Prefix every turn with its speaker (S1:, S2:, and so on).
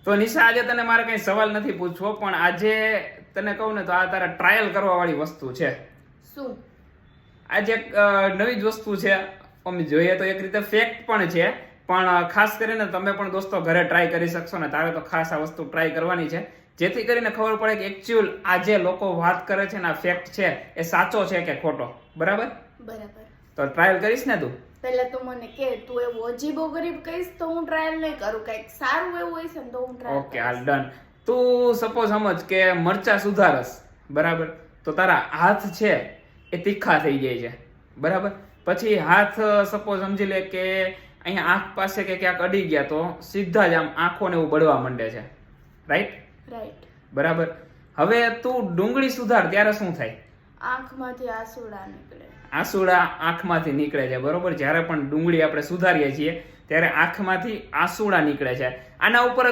S1: તો નિશા, આજે તને મારે કઈ સવાલ નથી પૂછવો, પણ આજે તને કહું ને તો આ તારા ટ્રાયલ કરવા વાળી વસ્તુ છે.
S2: શું?
S1: આજે એક નવી જ વસ્તુ છે. અમે જોઈએ તો એક રીતે ફેક્ટ પણ છે, પણ ખાસ કરીને તમે પણ દોસ્તો ઘરે ટ્રાય કરી શકશો ને. તારે તો ખાસ આ વસ્તુ ટ્રાય કરવાની છે, જેથી કરીને ખબર પડે કે એકચ્યુઅલ આ જે લોકો વાત કરે છે ને આ ફેક્ટ છે એ સાચો છે કે ખોટો. બરાબર?
S2: બરાબર.
S1: તો ટ્રાયલ કરીશ ને તું?
S2: પહેલા તું મને કે, તું એવું અજીબો ગરીબ કહીશ તો હું ટ્રાયલ નહીં કરું. કંઈક સારું એવું હશે ને તો હું ટ્રાયલ.
S1: ઓકે, હાલ ડન. તું સપોઝ સમજ કે મરચા સુધારસ, બરાબર? તો તારા હાથ છે એ તીખા થઈ જાય છે, બરાબર? પછી હાથ સપોઝ સમજી લે કે અહીંયા આંખ પાસે કે ક્યાંક અડી ગયા તો સીધા જ આમ આંખોને એવું બળવા માંડે છે. રાઈટ?
S2: રાઈટ.
S1: બરાબર. હવે તું ડુંગળી સુધાર ત્યારે શું થાય?
S2: આંખમાંથી આંસુડા નીકળે.
S1: આંસુડા આંખમાંથી નીકળે છે, બરોબર? જ્યારે પણ ડુંગળી આપણે સુધારીએ છીએ ત્યારે આંખમાંથી આંસુડા નીકળે છે. આના ઉપર